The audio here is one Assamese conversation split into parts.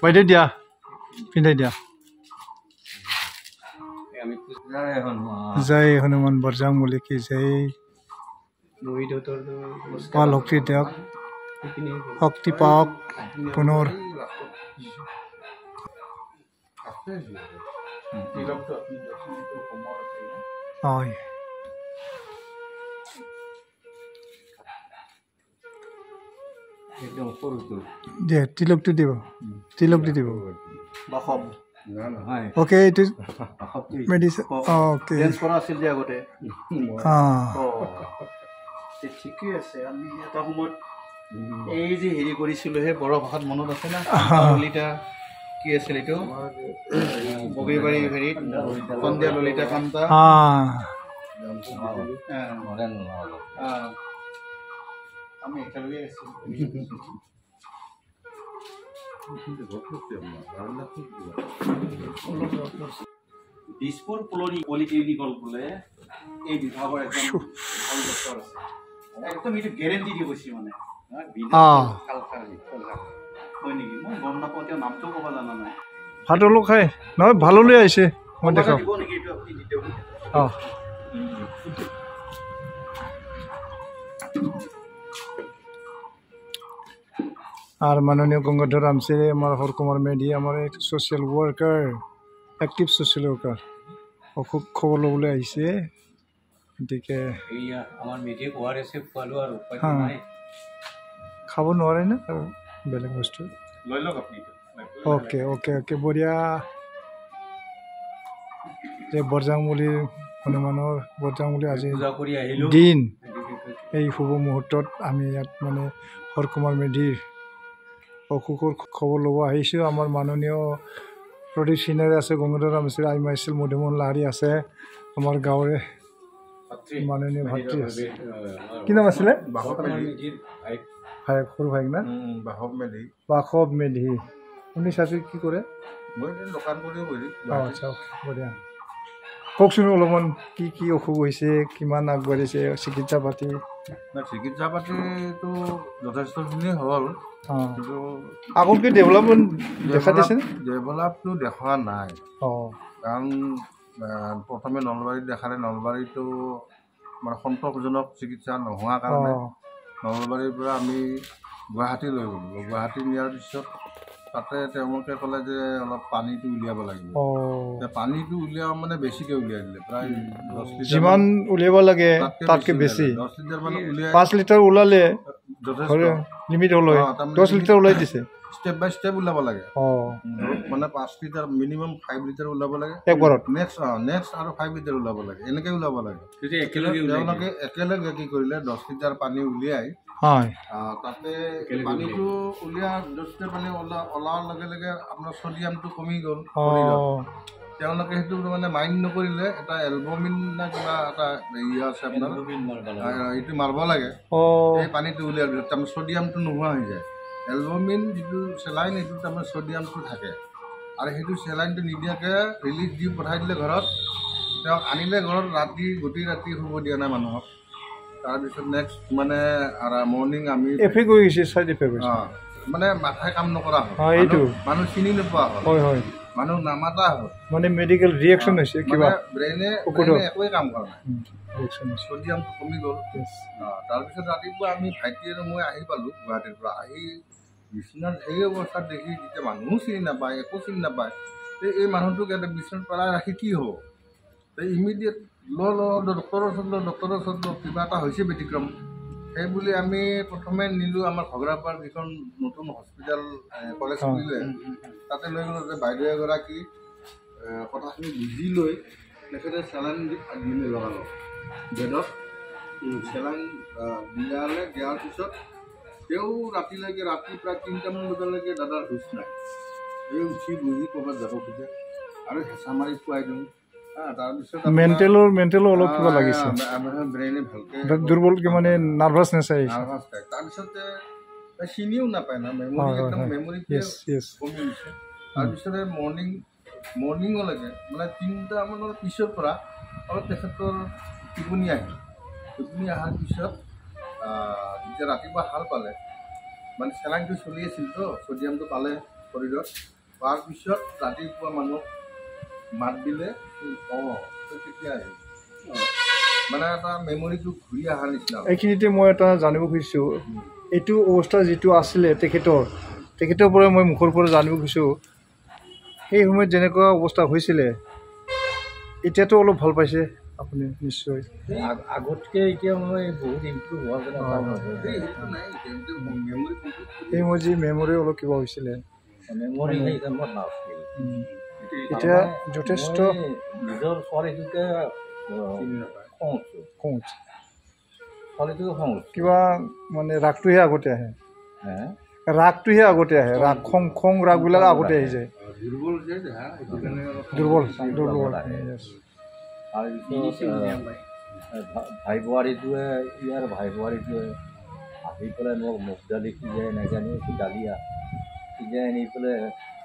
বাইদেউ দিয়া পিন্ধাই দিয়া জয় হনুমান বৰজাংবলী কি জয় পাল শক্তি দিয়ক শক্তি পাওক পুনৰ হয় দিয়ে তিলকটো দিব তিলক দি দিব ওকে এইটো মেডিচিন ওকে ঠিকে আছে আমি এটা সময়ত এই যে হেৰি কৰিছিলো হে বড়ো ভাষাত মনত আছে না ললিতা কি আছিল এইটো বগীবাৰী হেৰিত সন্ধিয়া ললিতা কান্তা আমি একেলগে আছিলো দিছপুৰ পলিটেকনিকল বোলে এই বিভাগৰ একদম একদম এইটো গেৰেণ্টি দি কৈছে মানে হয় নেকি মই গম নাপাওঁ তেওঁ নামটোও ক'ব জানা নাই ভাত অলপ খাই নহয় ভাললৈ আহিছে মই দেখাম আর মাননীয় গঙ্গাধর রামসে আমার হরকুমার মেধি আমার social worker active social worker অসুখ খবৰ ল'বলৈ আহিছে গতিকে খাব নোৱাৰে না আৰু বেলেগ বস্তু ওকে ওকে ওকে বঢ়িয়া যে বৰজাংবলীৰ হনুমানৰ বৰজাংবলী আজি দিন এই শুভ মুহূৰ্তত আমি ইয়াত মানে হৰকুমাৰ মেধিৰ অসুখৰ খবৰ ল'ব আহিছোঁ আমাৰ মাননীয় প্ৰদীপ সিনাৰী আছে গংগাধৰ ৰামচে আইমা আছিল মধুমোহন লাহাৰী আছে আমাৰ গাঁৱৰে মাননীয় ভাতৃ আছে কি নাম আছিলে সৰু ভাইক না বাসৱ মেধি আপুনি চাচি কি কৰে আচ্ছা বঢ়িয়া কওকচোন অলপমান কি কি অসুখ হৈছে কিমান আগবাঢ়িছে চিকিৎসা পাতিটো যথেষ্টখিনি হ'ল কিন্তু আগতকৈ ডেভেলপমেণ্ট দেখা দিছে ডেভেলপটো দেখা নাই কাৰণ প্ৰথমে নলবাৰীত দেখালে নলবাৰীটো মানে সন্তোষজনক চিকিৎসা নোহোৱা কাৰণে নলবাৰীৰ পৰা আমি গুৱাহাটী লৈ গ'লোঁ গুৱাহাটী নিয়াৰ পিছত তাতে তেওঁলোকে ক'লে যে অলপ পানীটো উলিয়াব লাগিব পানীটো উলিয়াব মানে বেছিকৈ উলিয়াই দিলে প্ৰায় 10 লিটাৰ যিমান উলিয়াব লাগে তাতকৈ বেছি 10 লিটাৰ মানে উলিয়াই 5 লিটাৰ ওলালে যথেষ্ট লিমিট হ'ল 10 লিটাৰ ওলাই দিছে স্টেপ বাই স্টেপ ওলাব লাগে মানে 5 লিটাৰ মিনিমাম 5 লিটাৰ ওলাব লাগে একবাৰত নেক্সট আৰু 5 লিটাৰ ওলাব লাগে এনেকৈ ওলাব লাগে তেওঁলোকে একেলগে কি কৰিলে 10 লিটাৰ পানী উলিয়াই তাতে পানীটো উলিয়াই 10 লিটাৰ পানী ওলোৱাৰ লগে লগে আপোনাৰ ছডিয়ামটো কমি গ'ল তেওঁলোকে সেইটো মানে মাইণ্ড নকৰিলে এটা এলবমিন না কিবা এটা হেৰি আছে আপোনাৰ এইটো মাৰিব লাগে এই পানীটো উলিয়াৰ পিছত তাৰমানে ছডিয়ামটো নোহোৱা হৈ যায় এলবমিন যিটো চেলাইন এইটো তাৰমানে ছডিয়ামটো থাকে আৰু সেইটো চেলাইনটো নিদিয়াকৈ ৰিলিজ দি পঠাই দিলে ঘৰত তেওঁক আনিলে ঘৰত গোটেই ৰাতি শুব দিয়া নাই মানুহক তাৰপিছত নেক্সট মানে মৰ্ণিং আমি এফেক্ট হৈ গৈছে চাইড এফেক্ট মানে মাথাই কাম নকৰা হ'ল এইটো মানুহ চিনি নোপোৱা হ'ল হয় মানুহ নামাতা হ'ল মানে মেডিকেল ৰিয়েকশ্যন হৈছে কিবা ব্ৰেইনে একোৱে কাম কৰা নাই ছডিয়ামটো কমি গ'ল তাৰপিছত ৰাতিপুৱা আমি ভাইটি আৰু মই আহি পালোঁ গুৱাহাটীৰ পৰা আহি বিচনাত সেই অৱস্থাত দেখি যেতিয়া মানুহো চিনি নাপায় একো চিনি নাপায় এই মানুহটোক এটা বিচনাত পেলাই ৰাখি কি হ'ব ইমিডিয়েট ডক্টৰৰ ওচৰত কিবা এটা হৈছে ব্যতিক্ৰম সেই বুলি আমি প্ৰথমে নিলোঁ আমাৰ ঘগৰাপাৰ যিখন নতুন হস্পিটেল কলেজ খুলিলে তাতে লৈ গ'লোঁ যে বাইদেউ এগৰাকী কথাখিনি বুজি লৈ তেখেতে চেলাইন লগালোঁ বেডত চেলাইন দিয়াৰ পিছত তেওঁ ৰাতি প্ৰায় 3টামান বজালৈকে দাদাৰ হুচ নাই এই উঠি বহি ক'ৰবাত যাব খোজে আৰু হেঁচা মাৰি খুৱাই দিওঁ তাৰপিছত মেণ্টেলো অলপ কিবা লাগিছে ব্ৰেইনে ভালকৈ দুৰ্বল মানে নাৰ্ভাছনেছ তাৰপিছতে চিনিও নাপায় না মেমৰিটোৱে কমি গৈছে তাৰপিছতে মৰ্ণিঙলৈকে মানে 3টামানৰ পিছৰ পৰা অলপ তেখেতৰ টোপনি অহাৰ পিছত যেতিয়া ৰাতিপুৱা হাল পালে মানে চেলাইনটো চলি আছিল তো ছডিয়ামটো পালে শৰীৰত হোৱাৰ পিছত ৰাতিপুৱা মানুহক মাত দিলে কেতিয়া আহিব মানে এটা মেমৰিটো ঘূৰি অহাৰ নিচিনা। এইখিনিতে মই এটা জানিব খুজিছোঁ, এইটো অৱস্থা যিটো আছিলে তেখেতৰ পৰা মই মুখৰ পৰা জানিব খুজিছোঁ, সেই সময়ত যেনেকুৱা অৱস্থা হৈছিলে এতিয়াতো অলপ ভাল পাইছে আপুনি নিশ্চয়? আগতকৈ এতিয়া মই বহুত ইম্প্ৰুভ হোৱা যেন সেই মই যি মেমৰি অলপ কিবা হৈছিলে মেমৰি এতিয়া যথেষ্ট নিজৰ ছোৱালীটোকে খং ছোৱালীটোকে খং কিবা মানে ৰাগটোহে আগতে আহে, ৰাগটোহে আগতে আহে, ৰাগ খং ৰাগবিলাক আগতে আহি যায়, দুৰ্বল ভাই বোৱাৰীটোৱে ইয়াৰ ভাই বোৱাৰীটোৱে আহি পেলাই মোক মুখ দালি সিজাই নাজানি দালিয়া সিজাই আনি পেলাই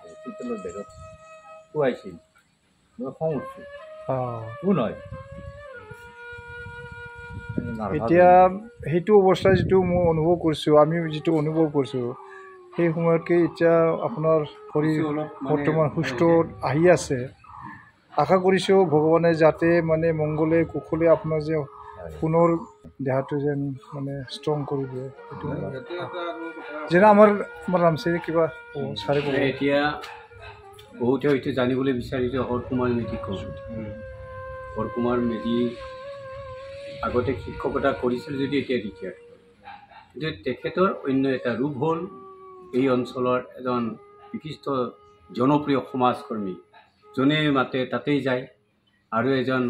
হস্পিটেলৰ বেগত খুৱাইছিল। মই খং উঠিছোঁ কোন হয়। এতিয়া সেইটো অৱস্থা যিটো মই অনুভৱ কৰিছোঁ, আমি যিটো অনুভৱ কৰিছোঁ সেই সময়তকৈ এতিয়া আপোনাৰ শৰীৰ বৰ্তমান সুস্থ আহি আছে। আশা কৰিছোঁ ভগৱানে যাতে মানে মংগলে কুশলে আপোনাৰ যে পুনৰ দেহাটো যেন মানে ষ্ট্ৰং কৰি দিয়ে, সেইটো যেনে আমাৰ ৰামচেৰি কিবা চাৰে এতিয়া বহুতে হয়তো জানিবলৈ বিচাৰিছে হৰকুমাৰ মেধি ক'ত। হৰকুমাৰ মেধি আগতে শিক্ষকতা কৰিছিল যদি এতিয়া ৰিটায়াৰ্ড হ'ল, কিন্তু তেখেতৰ অন্য এটা ৰূপ হ'ল এই অঞ্চলৰ এজন বিশিষ্ট জনপ্ৰিয় সমাজকৰ্মী, যোনে মাতে তাতেই যায়, আৰু এজন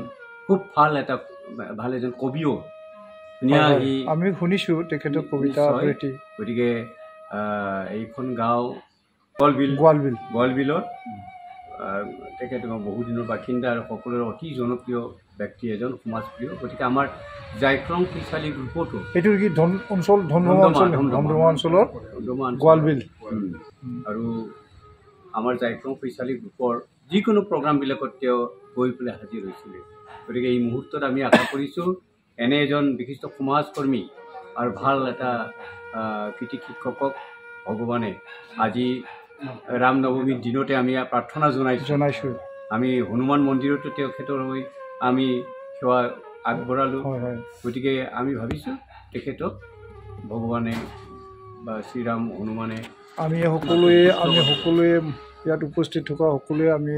খুব ভাল এজন কবিও ধুনীয়া আহি আমি শুনিছোঁ তেখেতৰ কবিতা আবৃত্তি। গতিকে এইখন গাঁও গোৱালবিলত তেখেত বহুদিনৰ বাসিন্দা আৰু সকলোৰে অতি জনপ্ৰিয় ব্যক্তি এজন সমাজপ্ৰিয়। গতিকে আমাৰ জাইক্ৰং ফিচালী গ্ৰুপতো এইটো কি ধমধমা অঞ্চলৰ গোৱালবিল, আৰু আমাৰ জাইক্ৰং ফিচালী গ্ৰুপৰ যিকোনো প্ৰগ্ৰামবিলাকত তেওঁ গৈ পেলাই হাজিৰ হৈছিলে। গতিকে এই মুহূৰ্তত আমি আশা কৰিছোঁ এনে এজন বিশিষ্ট সমাজকৰ্মী আৰু ভাল এটা কৃতি শিক্ষকক ভগৱানে আজি ৰাম নৱমীৰ দিনতে আমি প্ৰাৰ্থনা জনাইছোঁ। আমি হনুমান মন্দিৰতো তেখেতৰ হৈ আমি সেৱা আগবঢ়ালোঁ। গতিকে আমি ভাবিছোঁ তেখেতক ভগৱানে বা শ্ৰীৰাম হনুমানে আমি সকলোৱে ইয়াত উপস্থিত থকা সকলোৱে আমি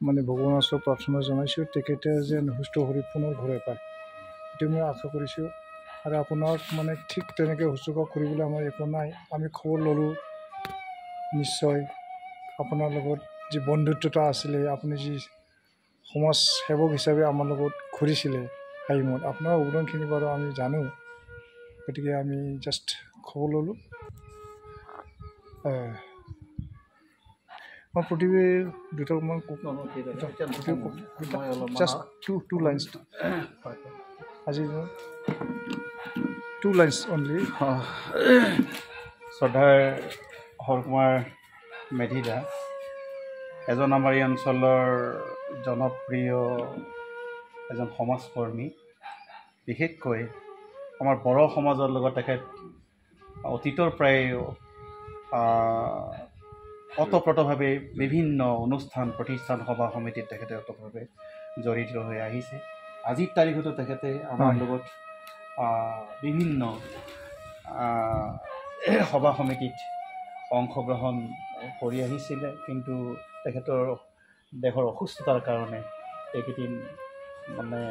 মানে ভগৱানৰ ওচৰত প্ৰাৰ্থনা জনাইছোঁ তেখেতে যেন সুস্থ শৰীৰ পুনৰ ঘূৰাই পায়, সেইটো মই আশা কৰিছোঁ। আৰু আপোনাক মানে ঠিক তেনেকৈ শুশ্ৰূষা কৰিবলৈ আমাৰ একো নাই, আমি খবৰ ল'লোঁ নিশ্চয়। আপোনাৰ লগত যি বন্ধুত্বতা আছিলে, আপুনি যি সমাজ সেৱক হিচাপে আমাৰ লগত ঘূৰিছিলে হাইমত, আপোনাৰ অৱদানখিনি বাৰু আমি জানো, গতিকে আমি জাষ্ট খবৰ ল'লোঁ। মই প্ৰতিবে দুটামান জাষ্ট টু লাইনছ আজি 2 লাইনছ অনলি। শ্ৰদ্ধাৰ হৰকুমাৰ মেধিদা এজন আমাৰ এই অঞ্চলৰ জনপ্ৰিয় এজন সমাজকৰ্মী, বিশেষকৈ আমাৰ বড়ো সমাজৰ লগত তেখেত অতীতৰ প্ৰায় ওতঃপ্ৰোতভাৱে বিভিন্ন অনুষ্ঠান প্ৰতিষ্ঠান সভা সমিতিত তেখেতে ওতঃভাৱে জড়িত হৈ আহিছে। আজিৰ তাৰিখতো তেখেতে আমাৰ লগত বিভিন্ন সভা সমিতিত অংশগ্ৰহণ কৰি আহিছিলে, কিন্তু তেখেতৰ দেহৰ অসুস্থতাৰ কাৰণে এইকেইদিন মানে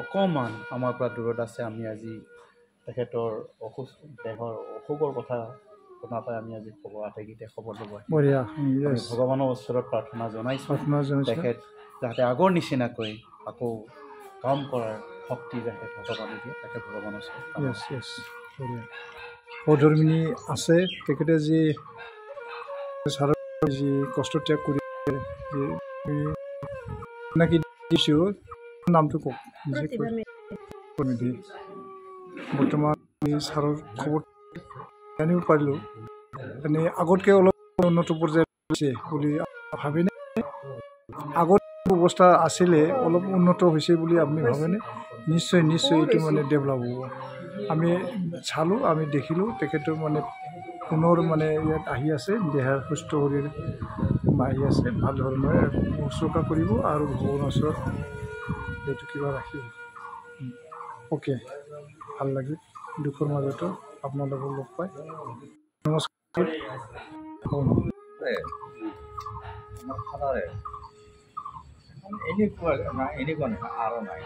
অকণমান আমাৰ পৰা দূৰত আছে। আমি আজি তেখেতৰ দেহৰ অসুখৰ কথা শুনা পাই আমি আজি আটাইকেইটাই খবৰ ল'ব ভগৱানৰ ওচৰত প্ৰাৰ্থনা জনাইছোঁ তেখেত যাতে আগৰ নিচিনাকৈ আকৌ কাম কৰাৰ শক্তি যাতে ভগৱানে দিয়ে, তাকে ভগৱানৰ ওচৰত সহধৰ্মিনী আছে। তেখেতে যি কষ্ট ত্যাগ কৰি দিছোঁ, নামটো কওক। বৰ্তমান ছাৰৰ খবৰ জানিব পাৰিলোঁ, এনেই আগতকৈ অলপ উন্নত পৰ্যায়ত হৈছে বুলি ভাবেনে? আগত অৱস্থা আছিলে অলপ উন্নত হৈছে বুলি আপুনি ভাবেনে? নিশ্চয় এইটো মানে ডেভেলপ হ'ব। আমি চালোঁ, আমি দেখিলোঁ তেখেতৰ মানে পুনৰ মানে ইয়াত আহি আছে, দেহাৰ সুস্থ শৰীৰ আহি আছে, ভাল ধৰণে শুশ্ৰূষা কৰিব আৰু ভগৱানৰ ওচৰত এইটো কিবা ৰাখিব। অ'কে, ভাল লাগিল দুখৰ মাজতো আপোনালোকক লগ পাই। নমস্কাৰ। আমাৰ ফাদাৰে এনেকুৱা নহয় আৰু নাই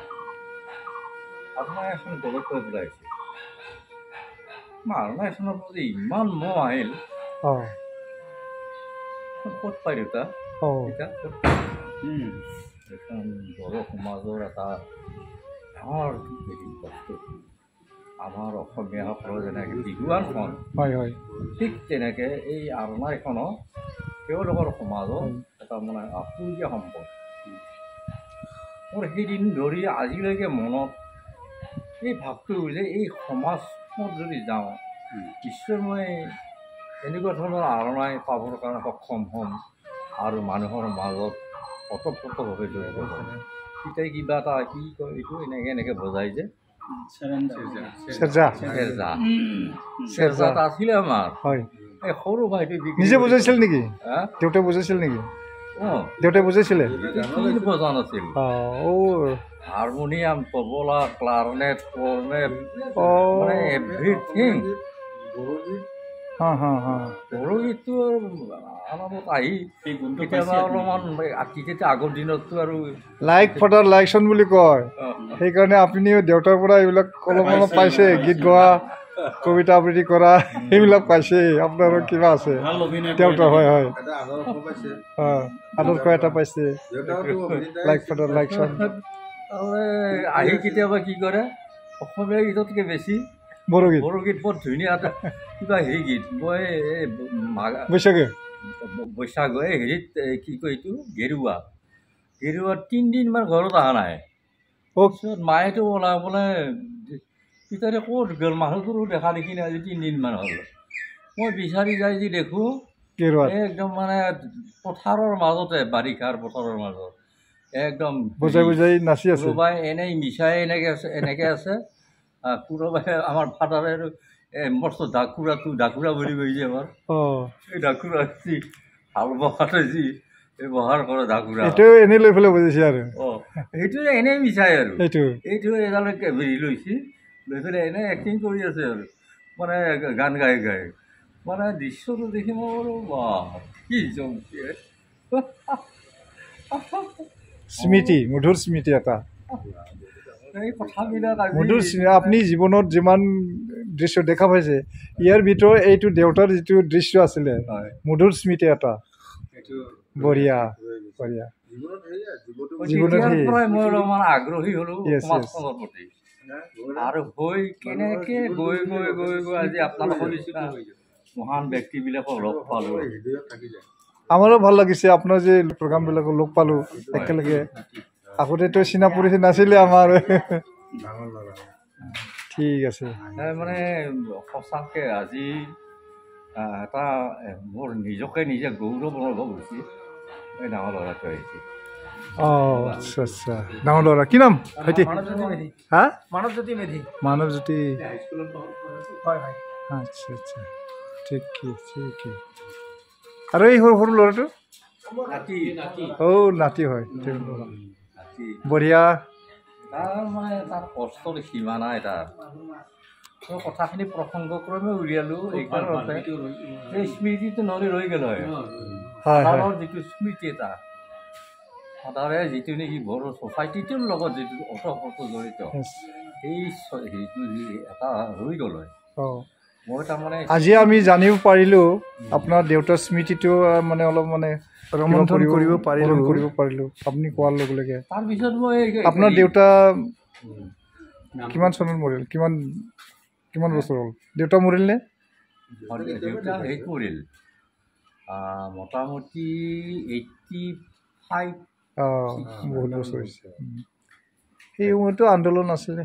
আপোনাৰ এখন গলত কৈ পেলাইছে মাৰণা এখনৰ প্ৰতি ইমান মোহ আহিল। অঁ ক'ত পাই দেউতা অঁ এতিয়া এখন বড়ো সমাজৰ এটা ডাঙৰ হেৰি বস্তু আমাৰ অসমীয়াসকলৰ যেনেকৈ বিহুৱানখন হয় হয় ঠিক তেনেকৈ এই আৰণাইখনো তেওঁলোকৰ সমাজৰ এটা মানে আপুৰুগীয়া সম্পদ। মোৰ সেইদিন ধৰি আজিলৈকে মনত এই ভাৱটো যে এই সমাজত যদি যাওঁ নিশ্চয় মই এনেকুৱা ধৰণৰ আৰণাই পাবৰ কাৰণে সক্ষম হ'ম আৰু মানুহৰ মাজত অতপ্ৰোতভাৱে জড়িত হ'ম। তেতিয়া কিবা এটা কি কয় এইটো এনেকৈ বজাই যে চেৰজা চেৰজা এটা আছিলে আমাৰ হয়। এই সৰু ভাইটি নিজে বুজাইছিল নেকি? দেউতাই বুজাইছিল নেকি? অঁ দেউতাই বুজাইছিলে? বজা নাছিল। হাৰমনিয়াম, তবলা, ক্লাৰনেট, কৰ্নেট, মানে এভৰিথিং। বড়োগীতটো আৰামত আহি কেতিয়াবা অলপমান তেতিয়া আগৰ দিনততো আৰু লাইক ফাদাৰ লাইকচন বুলি কয়, সেইকাৰণে আপুনিও দেউতাৰ পৰা এইবিলাক অলপ অলপ পাইছে, গীত গোৱা, কবিতা আবৃত্তি কৰা সেইবিলাক পাইছে। আপোনাৰো কিবা আছে দেউতা? হয় হয় আদৰ্শ এটা পাইছে, লাইক ফাদাৰ লাইকচন। আহি কেতিয়াবা কি কৰে অসমীয়া গীততকৈ বেছি বড়োগীত বড়োগীত বৰ ধুনীয়া এটা কিবা হেৰি গীত মই এই বৈশাগু এই হেৰিত কি কয় এইটো গেৰুৱা 3 দিনমান ঘৰত অহা নাই। তাৰপিছত মায়েতো ওলাবলৈ পিতাৰে ক'ত গ'ল, মানুহটোৰো দেখা দেখি নাই আজি 3 দিনমান হ'ল। মই বিচাৰি যাই যি দেখোঁ একদম মানে পথাৰৰ মাজতে, বাৰিষাৰ পথাৰৰ মাজত একদম বুজাই বুজাই নাচি আছে। কোনোবাই এনেই মিছাই এনেকৈ আছে, কোনোবাই আমাৰ ফাদাৰে মস্ত ডাকুৰা বুলি কৈছে আমাৰ এই ডাকুৰা যি হাল বহাতে যি ব্যৱহাৰ কৰে ডাকুৰা, এইটো এনেই লৈ পেলাই বুজাইছে আৰু সেইটো এনেই মিছাই আৰু এইটো এডালে হেৰি লৈছে, লৈ পেলাই এনেই এক্টিং কৰি আছে আৰু মানে গান গাই মানে দৃশ্যটো দেখি মই বোলো বাহ কি জমকি স্মৃতি, মধুৰ স্মৃতি এটা। এই কথাবিলাক মধুৰ স্মৃতি। আপুনি জীৱনত যিমান দৃশ্য দেখা পাইছে, ইয়াৰ ভিতৰত এইটো দেউতাৰ যিটো দৃশ্য আছিলে মধুৰ স্মৃতি এটা। বঢ়িয়া বঢ়িয়া। জীৱনত পৰাই মই অলপমান আগ্ৰহী হ'লোঁ সমাজখনৰ প্ৰতি, আৰু হৈ কেনেকৈ গৈ গৈ গৈ গৈ আজি আপোনালোকৰ নিচিনা মহান ব্যক্তিবিলাকক লগ পালোঁ। আমাৰো ভাল লাগিছে আপোনাৰ যে প্ৰগ্ৰামবিলাকক লগ পালোঁ একেলগে। আগতেতো চিনাপৰিচি নাছিলে আমাৰ। ঠিক আছে মানে সঁচাকৈ আজি এটা মোৰ নিজকে নিজে গৌৰৱ অনুভৱ হৈছে। এই ডাঙৰ ল'ৰাটো আহিছে। অঁ আচ্ছা আচ্ছা, ডাঙৰ ল'ৰা কি নাম? ভাইটি হা? মানৱজ্যোতি মেধি। মানৱজ্যোতি। হয় হয়। আচ্ছা আচ্ছা ঠিকেই ঠিকেই। আৰু এই সৰু সৰু ল'ৰাটো নাতি হয়। বঢ়িয়া। তাৰ মানে তাৰ কষ্টৰ সীমা নাই। তাৰ কথাখিনি প্ৰসংগক্ৰমে উলিয়ালোঁ এইকাৰণতে যে স্মৃতিটো নহ'লে ৰৈ গ'ল হয়। ফাদাৰৰ যিটো স্মৃতি এটা, ফাদাৰে যিটো নেকি বড়ো ছ'চাইটিটোৰ লগত যিটো ওতঃপ্ৰোত জড়িত, সেই হেৰিটো এটা ৰৈ গ'ল হয়। মই তাৰমানে আজি আমি জানিব পাৰিলোঁ আপোনাৰ দেউতাৰ স্মৃতিটো মানে অলপ মানে ৰোমন্থন কৰিব পাৰিলোঁ আপুনি কোৱাৰ লগে লগে। তাৰপিছত মই আপোনাৰ দেউতা কিমান চনত মৰিল? কিমান বছৰ হ'ল দেউতা মৰিল নে? দেউতা হেৰিত মৰিল মোটামুটি 85। বহুত বছৰ হৈছে। সেই সময়তো আন্দোলন আছিলে,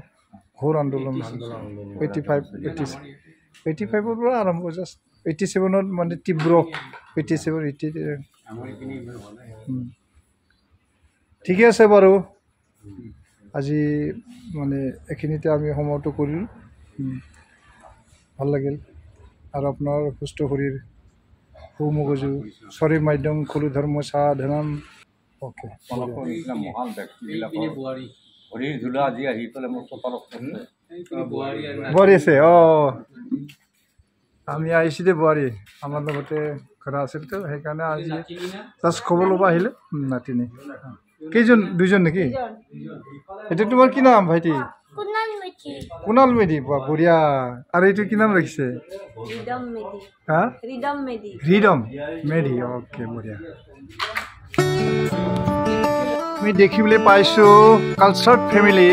ঘোৰ আন্দোলন আছিলে। 85ৰ পৰা আৰম্ভ, জাষ্ট 87ত মানে তীব্ৰ 87 ঠিকে আছে বাৰু। আজি মানে এইখিনিতে আমি সমাপ্ত কৰিলোঁ। ভাল লাগিল। আৰু আপোনাৰ সুস্থ শৰীৰ সুমগজু শৰীৰ মাধ্যম খলু ধৰ্ম সাধনম অ'কে আপোনালোকৰ নিচিনা মহান ব্যক্তিবিলাকৰ ভৰিৰ ধূলা আজি আহি পেলাই মোৰ চোতালত বোৱাৰী আছে অঁ আমি আহিছোঁ দে বোৱাৰী আমাৰ লগতে ঘৰা আছিল তো সেইকাৰণে আজি জাষ্ট খবৰ ল'ব আহিলে নাতিনি কেইজন দুইজন নেকি এতিয়া তোমাৰ কি নাম ভাইটি কুণাল মেধি বঢ়িয়া আৰু এইটো কি নাম ৰাখিছে হা হৃদম মেধি অ'কে বঢ়িয়া আমি দেখিবলৈ পাইছোঁ কালচাৰ ফেমিলি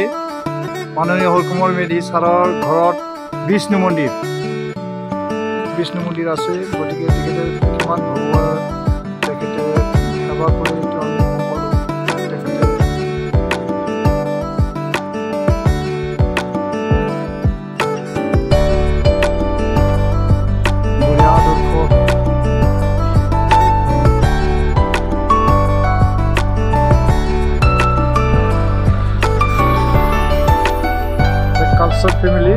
মাননীয় হৰকুমৰ মেধি ছাৰৰ ঘৰত বিষ্ণু মন্দিৰ আছে গতিকে তেখেতে কিমান ভগৱান তেখেতে সেৱা কৰে এইটো আমি গম পালোঁ তেখেতে বঢ়িয়া আদৰ্শ কালচাৰ ফেমিলি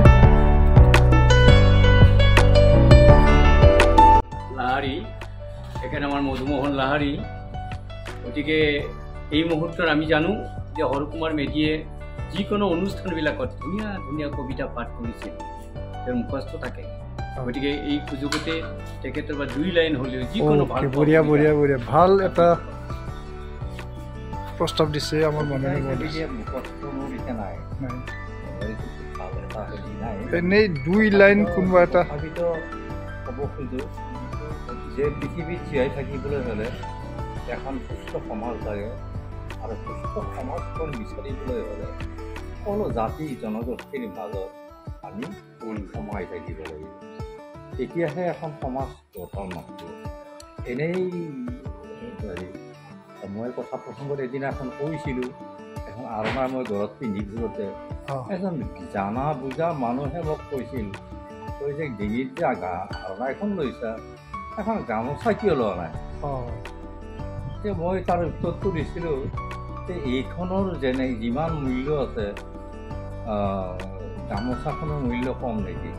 লাহাৰী এখানে আমাৰ মধুমোহন লাহাৰী গতিকে এই মুহূৰ্তত আমি জানো যে হৰকুমাৰ মেধিয়ে যিকোনো অনুষ্ঠানবিলাকত ধুনীয়া ধুনীয়া কবিতা পাঠ কৰিছিল তেওঁৰ মুখস্থ থাকে গতিকে এই সুযোগতে তেখেতৰ বা 2 লাইন হ'লেও যিকোনো ভাল বঢ়িয়া বঢ়িয়া বঢ়িয়া ভাল এটা প্ৰস্তাৱ দিছে আমাৰ মাননীয় মোদী নাই নাই ভাল এটা হেৰি নাই এনেই 2 লাইন কোনোবা এটা তথাপিতো ক'ব খোজোঁ যে পৃথিৱীত জীয়াই থাকিবলৈ হ'লে এখন সুস্থ সমাজ লাগে আৰু সুস্থ সমাজখন বিচাৰিবলৈ হ'লে সকলো জাতি জনগোষ্ঠীৰ মাজত আমি সোমাই থাকিব লাগিব তেতিয়াহে এখন সমাজ গঠন নহ'ব এনেই হেৰি মই কথা প্ৰসংগত এদিনাখন কৈছিলোঁ এখন আৰণা মই ঘৰত পিন্ধি ঘূৰোতে এজন জানা বুজা মানুহে মোক কৈছিল তই যে ডিঙিত যে আৰণা এখন লৈছা এখন গামোচা কিয় লোৱা নাই এতিয়া মই তাৰ উত্তৰটো দিছিলোঁ যে এইখনৰ যেনে যিমান মূল্য আছে গামোচাখনৰ মূল্য কম নেকি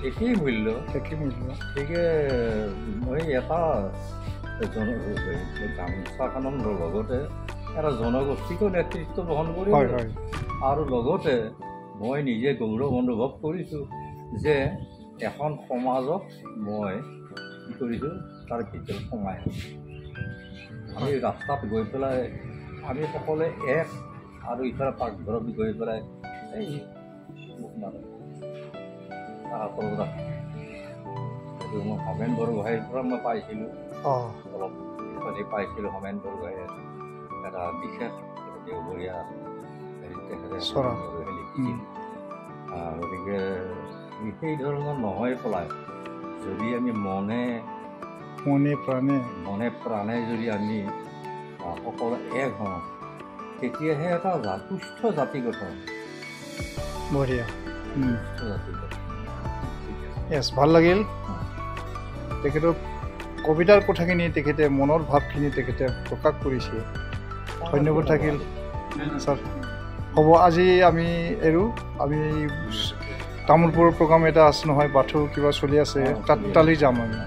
একেই মূল্য গতিকে মই এটা গামোচাখনৰ লগতে এটা জনগোষ্ঠীকো নেতৃত্ব বহন কৰি আৰু লগতে মই নিজে গৌৰৱ অনুভৱ কৰিছোঁ যে এখন সমাজক মই কি কৰিছোঁ তাৰ ভিতৰত সোমাই আমি ৰাস্তাত গৈ পেলাই আমি সকলোৱে এক আৰু ইফালে পাকঘৰত গৈ পেলাই এই এইটো মই হোমেন বৰগোহাঁইৰ পৰা মই পাইছিলোঁ অলপ পাইছিলোঁ হোমেন বৰগোহাঁয়ে এটা বিশেষ দেওবৰীয়া তেখেতে লিখিছিল গতিকে সেই ধৰণৰ নহয় পেলাই যদি আমি মনে প্ৰাণে যদি আমি সকলো এক হওঁ তেতিয়াহে এটা সুস্থ জাতি গঠন বঢ়িয়া সুস্থ জাতি গঠন য়েছ ভাল লাগিল তেখেতৰ কবিতাৰ কথাখিনি তেখেতে মনৰ ভাৱখিনি তেখেতে প্ৰকাশ কৰিছে ধন্যবাদ থাকিল ছাৰ হ'ব আজি আমি এৰোঁ আমি তামোলপুৰৰ প্ৰগ্ৰাম এটা আছে নহয় বাথৌ কিবা চলি আছে তালৈ যাম আমি